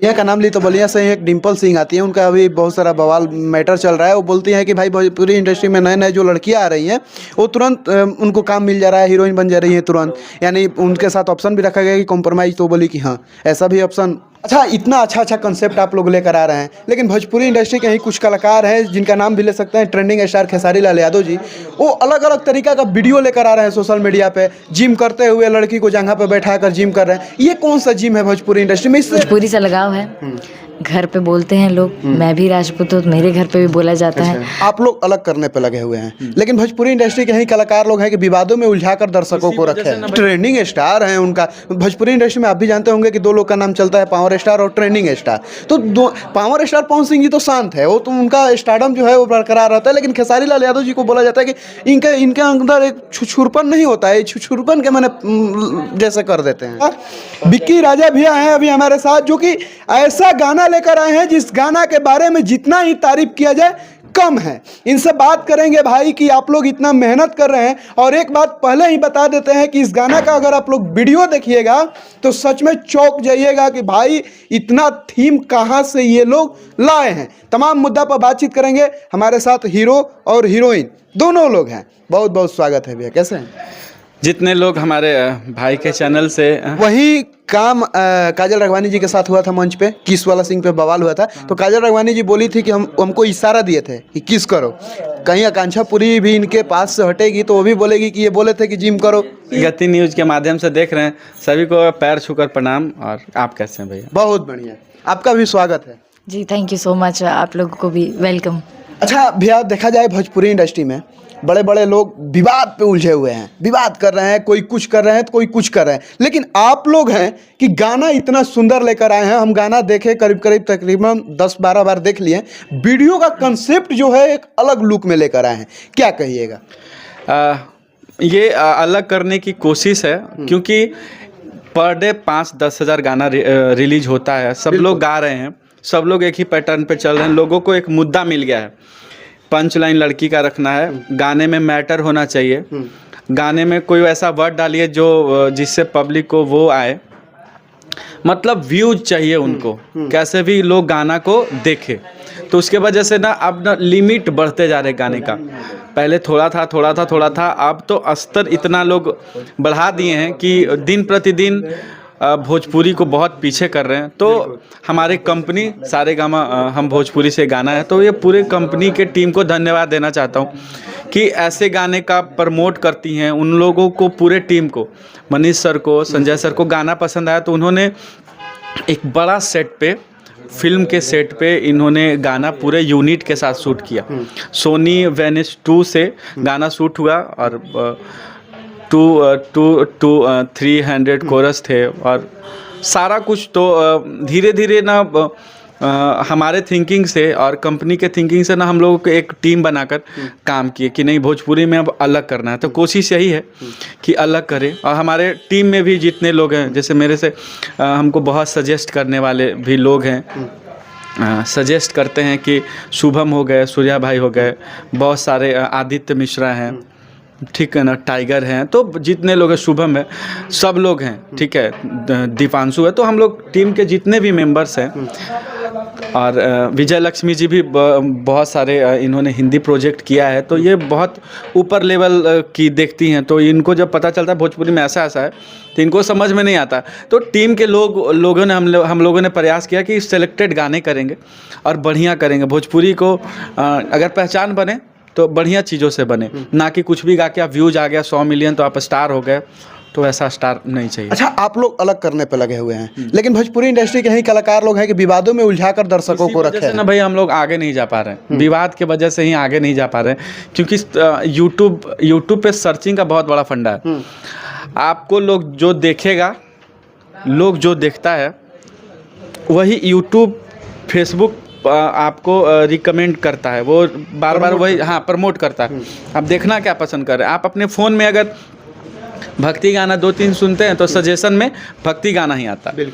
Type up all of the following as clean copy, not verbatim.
यहाँ का नाम ली तो बलिया से ही एक डिम्पल सिंह आती है, उनका अभी बहुत सारा बवाल मैटर चल रहा है। वो बोलती हैं कि भाई भोजपुरी इंडस्ट्री में नए नए जो लड़कियां आ रही हैं वो तुरंत उनको काम मिल जा रहा है, हीरोइन बन जा रही है तुरंत। यानी उनके साथ ऑप्शन भी रखा गया कि कॉम्प्रोमाइज़, तो बोली कि हाँ ऐसा भी ऑप्शन। अच्छा, इतना अच्छा अच्छा कंसेप्ट आप लोग लेकर आ रहे हैं, लेकिन भोजपुरी इंडस्ट्री के ही कुछ कलाकार हैं जिनका नाम भी ले सकते हैं, ट्रेंडिंग स्टार खेसारी लाल यादव जी। वो अलग अलग तरीका का वीडियो लेकर आ रहे हैं सोशल मीडिया पे, जिम करते हुए लड़की को जगह पे बैठा कर जिम कर रहे हैं। ये कौन सा जिम है भोजपुरी इंडस्ट्री में? इससे भोजपुरी से लगाव है, घर पे बोलते हैं लोग। मैं भी राजपूत हूँ, मेरे घर पे भी बोला जाता है। आप लोग अलग करने पे लगे हुए हैं, लेकिन भोजपुरी इंडस्ट्री के ही कलाकार लोग हैं कि विवादों में उलझाकर दर्शकों को रखे हैं। ट्रेंडिंग स्टार हैं उनका। भोजपुरी इंडस्ट्री में आप भी जानते होंगे कि दो लोग का नाम चलता है, पावर स्टार और ट्रेंडिंग स्टार। तो पावर स्टार पवन सिंह जी तो शांत है, वो तो उनका स्टारडम जो है वो बरकरार रहता है, लेकिन खेसारी लाल यादव जी को बोला जाता है कि इनके अंदर एक छुछुरपन नहीं होता है, छुछुरपन के मैंने जैसे कर देते हैं। विक्की राजा भी आए हैं अभी हमारे साथ, जो कि ऐसा गाना लेकर आए हैं जिस गाना के बारे में जितना ही तारीफ किया जाए कम है। इनसे बात करेंगे भाई कि आप लोग इतना मेहनत कर रहे हैं, और एक बात पहले ही बता देते हैं कि इस गाना का अगर आप लोग वीडियो देखिएगा तो सच में चौंक जाइएगा कि भाई इतना थीम कहां से ये लोग लाए हैं। तमाम मुद्दा पर बातचीत करेंगे। हमारे साथ हीरो और हीरोइन दोनों लोग हैं। बहुत बहुत स्वागत है भैया, कैसे हैं? जितने लोग हमारे भाई के चैनल से वही काम काजल राघवानी जी के साथ हुआ था मंच पे, किस वाला सिंह पे बवाल हुआ था, तो काजल राघवानी जी बोली थी कि हमको इशारा दिए थे कि किस करो। कहीं आकांक्षा पूरी भी इनके पास से हटेगी तो वो भी बोलेगी कि ये बोले थे कि जिम करो। गति न्यूज़ के माध्यम से देख रहे हैं, सभी को पैर छूकर प्रणाम। और आप कैसे हैं भैया? बहुत बढ़िया, आपका भी स्वागत है जी, थैंक यू सो मच, आप लोगों को भी वेलकम। अच्छा भैया, देखा जाए भोजपुरी इंडस्ट्री में बड़े बड़े लोग विवाद पे उलझे हुए हैं, विवाद कर रहे हैं, कोई कुछ कर रहे हैं तो कोई कुछ कर रहे हैं, लेकिन आप लोग हैं कि गाना इतना सुंदर लेकर आए हैं। हम गाना देखे करीब तकरीबन 10-12 बार देख लिए। वीडियो का कंसेप्ट जो है एक अलग लुक में लेकर आए हैं, क्या कहिएगा? ये अलग करने की कोशिश है, क्योंकि पर डे 5-10 हज़ार गाना रिलीज होता है, सब लोग गा रहे हैं, सब लोग एक ही पैटर्न पे चल रहे हैं। लोगों को एक मुद्दा मिल गया है, पंच लाइन लड़की का रखना है, गाने में मैटर होना चाहिए, गाने में कोई ऐसा वर्ड डालिए जो जिससे पब्लिक को वो आए, मतलब व्यूज चाहिए उनको, कैसे भी लोग गाना को देखे। तो उसके वजह से ना अब ना लिमिट बढ़ते जा रहे गाने का। पहले थोड़ा था, अब तो स्तर इतना लोग बढ़ा दिए हैं कि दिन प्रतिदिन भोजपुरी को बहुत पीछे कर रहे हैं। तो हमारे कंपनी सारेगामा हम भोजपुरी से गाना है, तो ये पूरे कंपनी के टीम को धन्यवाद देना चाहता हूँ कि ऐसे गाने का प्रमोट करती हैं। उन लोगों को, पूरे टीम को, मनीष सर को, संजय सर को गाना पसंद आया तो उन्होंने एक बड़ा सेट पे, फिल्म के सेट पे इन्होंने गाना पूरे यूनिट के साथ शूट किया। सोनी वेनिस 2 से गाना शूट हुआ और 300 कोरस थे और सारा कुछ। तो धीरे धीरे ना हमारे थिंकिंग से और कंपनी के थिंकिंग से ना हम लोगों को एक टीम बनाकर काम किए कि नहीं, भोजपुरी में अब अलग करना है। तो कोशिश यही है कि अलग करें। और हमारे टीम में भी जितने लोग हैं, जैसे मेरे से हमको बहुत सजेस्ट करने वाले भी लोग हैं, सजेस्ट करते हैं कि शुभम हो गए, सूर्या भाई हो गए, बहुत सारे, आदित्य मिश्रा हैं, ठीक है ना, टाइगर हैं, तो जितने लोग हैं, शुभम है, सब लोग हैं, ठीक है, दीपांशु है। तो हम लोग टीम के जितने भी मेंबर्स हैं, और विजय लक्ष्मी जी भी बहुत सारे इन्होंने हिंदी प्रोजेक्ट किया है, तो ये बहुत ऊपर लेवल की देखती हैं। तो इनको जब पता चलता है भोजपुरी में ऐसा है तो इनको समझ में नहीं आता। तो टीम के लोगों ने हम लोगों ने प्रयास किया कि सिलेक्टेड गाने करेंगे और बढ़िया करेंगे। भोजपुरी को अगर पहचान बने तो बढ़िया चीज़ों से बने, ना कि कुछ भी गा के आप व्यूज आ गया 100 मिलियन तो आप स्टार हो गए, तो ऐसा स्टार नहीं चाहिए। अच्छा, आप लोग अलग करने पे लगे हुए हैं, लेकिन भोजपुरी इंडस्ट्री के ही कलाकार लोग हैं कि विवादों में उलझाकर दर्शकों को रखे हैं। ना भाई, हम लोग आगे नहीं जा पा रहे हैं, विवाद के वजह से ही आगे नहीं जा पा रहे हैं, क्योंकि यूट्यूब पे सर्चिंग का बहुत बड़ा फंडा है। आपको लोग जो देखेगा, लोग जो देखता है वही यूट्यूब, फेसबुक आपको रिकमेंड करता है, वो बार बार वही, हाँ, प्रमोट करता है। आप देखना क्या पसंद कर रहे हैं। आप अपने फ़ोन में अगर भक्ति गाना 2-3 सुनते हैं तो सजेशन में भक्ति गाना ही आता है।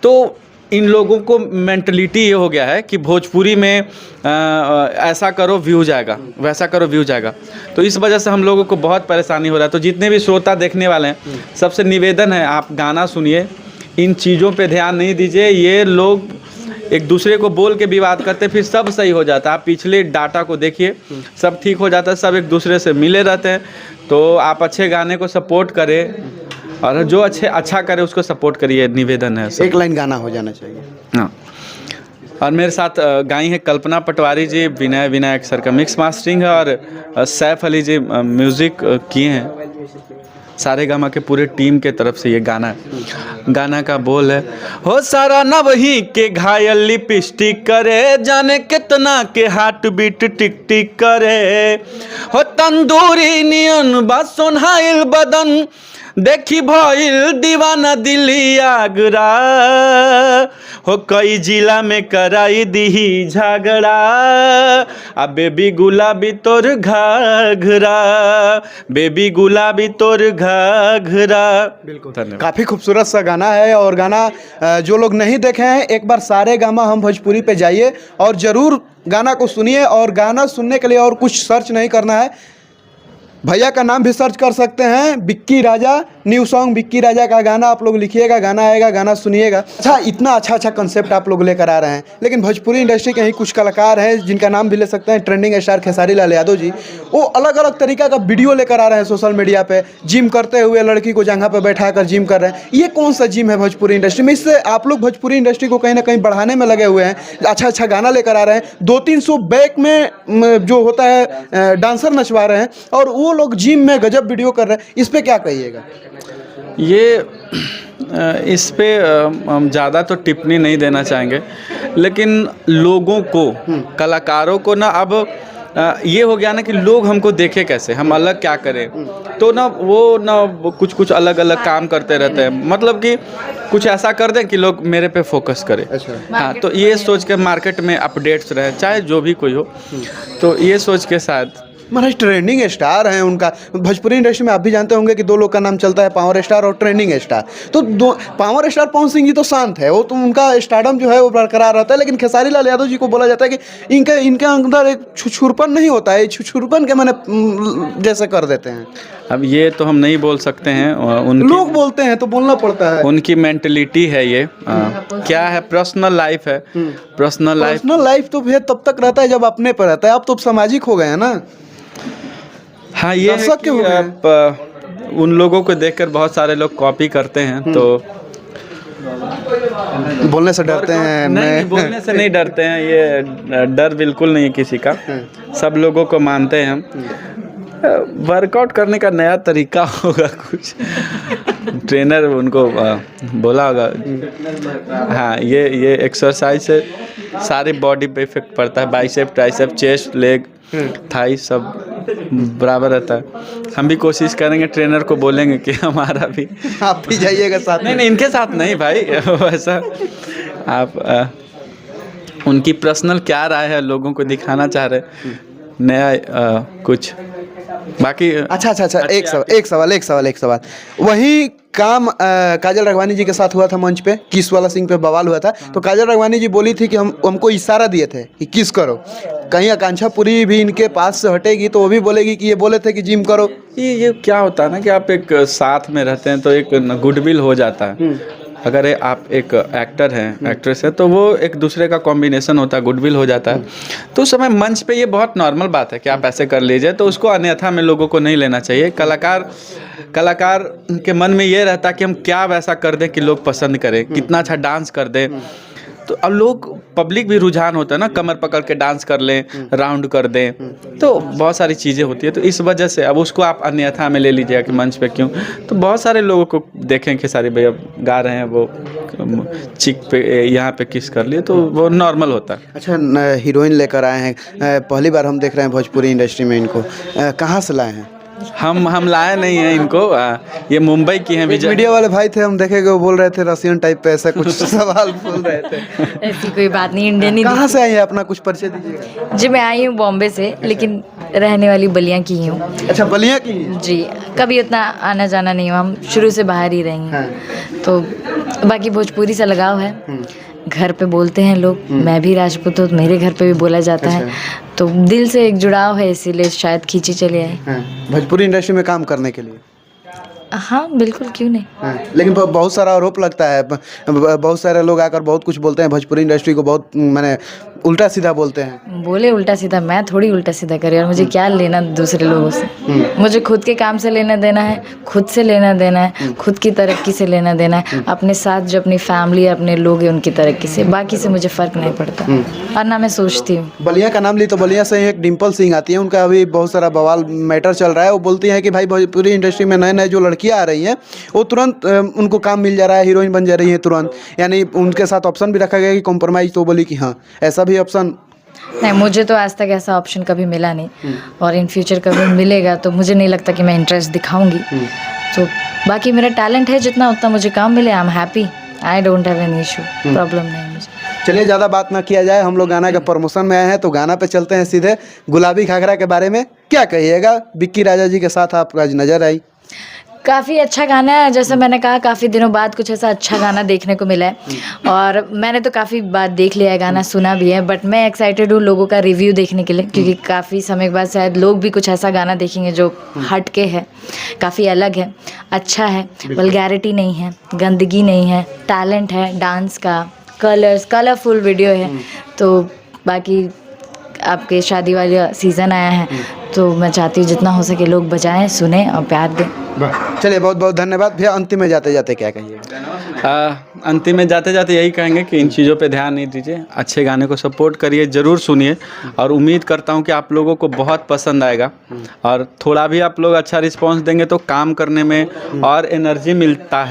तो इन लोगों को मेंटलिटी ये हो गया है कि भोजपुरी में ऐसा करो व्यूज आएगा, वैसा करो व्यूज आएगा। तो इस वजह से हम लोगों को बहुत परेशानी हो रहा है। तो जितने भी श्रोता देखने वाले हैं, सबसे निवेदन है, आप गाना सुनिए, इन चीज़ों पे ध्यान नहीं दीजिए। ये लोग एक दूसरे को बोल के विवाद करते फिर सब सही हो जाता है। आप पिछले डाटा को देखिए, सब ठीक हो जाता है, सब एक दूसरे से मिले रहते हैं। तो आप अच्छे गाने को सपोर्ट करें और जो अच्छा करे उसको सपोर्ट करिए, निवेदन है सब। एक लाइन गाना हो जाना चाहिए। हाँ, और मेरे साथ गाई है कल्पना पटवारी जी, विनय विनायक सर का मिक्स मास्टरिंग है और सैफ अली जी म्यूज़िक किए हैं। सारेगामा के पूरे टीम के तरफ से ये गाना है। गाना का बोल है, हो सारा ना वही के घायल लिपस्टिक करे, जाने कितना के हार्ट बीट टिक टिक करे, हो तंदूरी नियन बा सोन्हाइल बदन, देखी भइल दीवाना दिली आगरा, हो कई जिला में कराई दीही झगड़ा, आ बेबी गुलाबी तोर घाघरा, बेबी गुलाबी तोर घाघरा। बिल्कुल, धन्यवाद। काफ़ी खूबसूरत सा गाना है और गाना जो लोग नहीं देखे हैं एक बार सारेगामा हम भोजपुरी पे जाइए और ज़रूर गाना को सुनिए। और गाना सुनने के लिए और कुछ सर्च नहीं करना है, भैया का नाम भी सर्च कर सकते हैं, बिक्की राजा, न्यू सॉन्ग बिक्की राजा का गाना आप लोग लिखिएगा, गाना आएगा, गाना सुनिएगा। अच्छा, इतना अच्छा कंसेप्ट आप लोग लेकर आ रहे हैं, लेकिन भोजपुरी इंडस्ट्री के ही कुछ कलाकार हैं जिनका नाम भी ले सकते हैं, ट्रेंडिंग स्टार खेसारी लाल यादव जी। वो अलग अलग तरीका का वीडियो लेकर आ रहे हैं सोशल मीडिया पे, जिम करते हुए लड़की को जगह पर बैठा कर जिम कर रहे हैं। ये कौन सा जिम है भोजपुरी इंडस्ट्री में? इससे आप लोग भोजपुरी इंडस्ट्री को कहीं ना कहीं बढ़ाने में लगे हुए हैं, अच्छा गाना लेकर आ रहे हैं, 200-300 बैक में जो होता है डांसर नचवा रहे हैं और वो लोग जिम में गजब वीडियो कर रहे हैं। इस पे क्या कहिएगा? ये इस पे हम ज़्यादा तो टिप्पणी नहीं देना चाहेंगे, लेकिन लोगों को, कलाकारों को ना अब ये हो गया ना कि लोग हमको देखे कैसे, हम अलग क्या करें, तो ना वो कुछ अलग अलग काम करते रहते हैं, मतलब कि कुछ ऐसा कर दें कि लोग मेरे पे फोकस करें। अच्छा। हाँ, तो ये सोच के मार्केट में अपडेट्स रहे, चाहे जो भी कोई हो, तो ये सोच के शायद। महाराज ट्रेंडिंग स्टार हैं, उनका भोजपुरी इंडस्ट्री में आप भी जानते होंगे कि दो लोग का नाम चलता है, पावर स्टार और ट्रेंडिंग स्टार। तो पावर स्टार पवन सिंह जी तो शांत है, वो तो उनका स्टारडम जो है वो बरकरार रहता है, लेकिन खेसारी लाल यादव जी को बोला जाता है कि इनके अंदर एक छुछुरपन नहीं होता है, छुछुरपन के मैंने जैसे कर देते हैं। अब ये तो हम नहीं बोल सकते हैं, लोग बोलते हैं तो बोलना पड़ता है, उनकी मेंटलिटी है ये। क्या है, पर्सनल लाइफ है, पर्सनल लाइफ तो भैया तब तक रहता है जब अपने पर रहता है। अब तो सामाजिक हो गए हैं ना। हाँ, ये है कि आप उन लोगों को देखकर बहुत सारे लोग कॉपी करते हैं, तो बोलने से डरते हैं। नहीं, बोलने से नहीं डरते हैं, ये डर बिल्कुल नहीं है किसी का, सब लोगों को मानते हैं हम। वर्कआउट करने का नया तरीका होगा कुछ, ट्रेनर उनको बोला होगा। हाँ, ये एक्सरसाइज से सारी बॉडी पे इफेक्ट पड़ता है, bicep, tricep, chest, leg, thigh सब बराबर रहता है। हम भी कोशिश करेंगे, ट्रेनर को बोलेंगे कि हमारा भी, आप भी जाइएगा साथ। नहीं, इनके साथ नहीं भाई, वैसा आप उनकी पर्सनल क्या राय है, लोगों को दिखाना चाह रहे नया कुछ। बाकी अच्छा, एक सवाल वही काम काजल राघवानी जी के साथ हुआ था मंच पे, किस वाला सिंह पे बवाल हुआ था, तो काजल राघवानी जी बोली थी कि हमको इशारा दिए थे कि किस करो। कहीं आकांक्षा पुरी भी इनके पास से हटेगी तो वो भी बोलेगी कि ये बोले थे कि जिम करो। ये क्या होता है ना कि आप एक साथ में रहते हैं तो एक गुडविल हो जाता है। अगर आप एक एक्टर हैं, एक्ट्रेस है, तो वो एक दूसरे का कॉम्बिनेशन होता है, गुडविल हो जाता है। तो उस समय मंच पे ये बहुत नॉर्मल बात है कि आप ऐसे कर लीजिए, तो उसको अन्यथा में लोगों को नहीं लेना चाहिए। कलाकार के मन में ये रहता है कि हम क्या वैसा कर दें कि लोग पसंद करें, कितना अच्छा डांस कर दें। तो अब लोग, पब्लिक भी रुझान होता है ना, कमर पकड़ के डांस कर लें, राउंड कर दें, तो बहुत सारी चीज़ें होती है। तो इस वजह से अब उसको आप अन्यथा में ले लीजिएगा कि मंच पे क्यों। तो बहुत सारे लोगों को देखें कि सारे भैया गा रहे हैं, वो चिक पे यहाँ पे किस कर लिए, तो वो नॉर्मल होता है। अच्छा, हीरोइन लेकर आए हैं, पहली बार हम देख रहे हैं भोजपुरी इंडस्ट्री में इनको, कहाँ से लाए हैं? हम लाए नहीं हैं इनको, ये मुंबई की हैं। मीडिया वाले भाई थे, हम देखे वो बोल रहे थे रशियन टाइप पे ऐसा कुछ सवाल बोल रहे थे। ऐसी कोई बात नहीं, इंडियन ही। कहाँ से आई है, अपना कुछ परिचय दीजिएगा। जी, मैं आई हूँ बॉम्बे से, लेकिन रहने वाली बलिया की ही हूँ। अच्छा, बलिया की? जी, कभी उतना आना जाना नहीं हुआ, हम शुरू से बाहर ही रही हैं। तो बाकी भोजपुरी से लगाव है, घर पे बोलते हैं लोग, मैं भी राजपूत हूँ, मेरे घर पे भी बोला जाता है, तो दिल से एक जुड़ाव है, इसीलिए शायद खींची चले आए। भोजपुरी इंडस्ट्री में काम करने के लिए हाँ बिल्कुल, क्यों नहीं। हाँ, लेकिन बहुत सारा आरोप लगता है, बहुत सारे लोग आकर बहुत कुछ बोलते हैं, भोजपुरी इंडस्ट्री को बहुत मैंने उल्टा सीधा बोलते हैं। बोले उल्टा सीधा, मैं थोड़ी उल्टा सीधा करी, और मुझे क्या लेना दूसरे लोगों से। मुझे खुद के काम से लेना देना है, खुद से लेना देना है, खुद की तरक्की से लेना देना है, अपने साथ जो अपनी फैमिली अपने लोग हैं उनकी तरक्की से, बाकी से मुझे फ़र्क नहीं पड़ता और ना मैं सोचती हूँ। बलिया का नाम ली तो बलिया से एक डिम्पल सिंह आती है, उनका अभी बहुत सारा बवाल मैटर चल रहा है। वो बोलती हैं कि भाई भोजपुरी इंडस्ट्री में नए नए जो लड़कियां आ रही हैं वो तुरंत उनको काम मिल जा रहा है, हीरोइन बन जा रही है तुरंत, यानी उनके साथ ऑप्शन भी रखा गया कि कॉम्प्रोमाइज़। तो बोली कि हाँ ऐसा भी ऑप्शन नहीं, मुझे तो आज तक ऐसा ऑप्शन कभी मिला नहीं, और इन फ्यूचर कभी मिलेगा तो मुझे नहीं लगता कि मैं इंटरेस्ट दिखाऊंगी। तो बाकी मेरा टैलेंट है जितना, उतना मुझे काम मिले, I am happy, I don't have any issue, problem नहीं मुझे। चलिए ज़्यादा बात ना किया जाए, हम लोग गाना के प्रमोशन में आए हैं तो गाना पे चलते हैं सीधे। गुलाबी घाघरा के बारे में क्या कहिएगा? विक्की राजा जी के साथ आप आज नजर आई। काफ़ी अच्छा गाना है, जैसे मैंने कहा काफ़ी दिनों बाद कुछ ऐसा अच्छा गाना देखने को मिला है, और मैंने तो काफ़ी बार देख लिया है गाना, सुना भी है, बट मैं एक्साइटेड हूँ लोगों का रिव्यू देखने के लिए, क्योंकि काफ़ी समय के बाद शायद लोग भी कुछ ऐसा गाना देखेंगे जो हट के है, काफ़ी अलग है, अच्छा है, वल्गैरिटी नहीं है, गंदगी नहीं है, टैलेंट है डांस का, कलरफुल वीडियो है। तो बाकी आपके शादी वाला सीज़न आया है तो मैं चाहती हूँ जितना हो सके लोग बजाएं, सुने और प्यार दें। चलिए बहुत बहुत धन्यवाद भैया। अंतिम में जाते जाते क्या कहिए? अंतिम में जाते जाते यही कहेंगे कि इन चीज़ों पे ध्यान नहीं दीजिए, अच्छे गाने को सपोर्ट करिए, ज़रूर सुनिए, और उम्मीद करता हूँ कि आप लोगों को बहुत पसंद आएगा, और थोड़ा भी आप लोग अच्छा रिस्पांस देंगे तो काम करने में और एनर्जी मिलता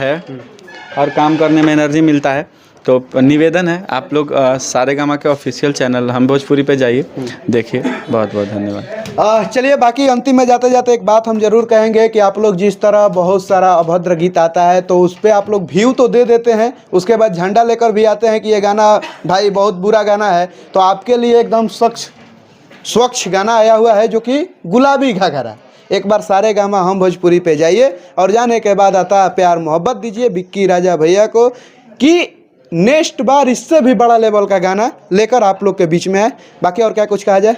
है, तो निवेदन है आप लोग सारेगामा के ऑफिशियल चैनल हम भोजपुरी पे जाइए, देखिए। बहुत बहुत धन्यवाद। चलिए बाकी अंतिम में जाते जाते एक बात हम जरूर कहेंगे कि आप लोग जिस तरह बहुत सारा अभद्र गीत आता है तो उस पर आप लोग व्यू तो दे देते हैं, उसके बाद झंडा लेकर भी आते हैं कि ये गाना भाई बहुत बुरा गाना है। तो आपके लिए एकदम स्वच्छ गाना आया हुआ है जो कि गुलाबी घाघरा। एक बार सारेगामा हम भोजपुरी पे जाइए और जाने के बाद आता प्यार मोहब्बत दीजिए विक्की राजा भैया को कि नेक्स्ट बार इससे भी बड़ा लेवल का गाना लेकर आप लोग के बीच में आए। बाकी और क्या कुछ कहा जाए?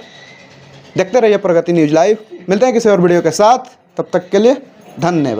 देखते रहिए प्रगति न्यूज़ लाइव। मिलते हैं किसी और वीडियो के साथ, तब तक के लिए धन्यवाद।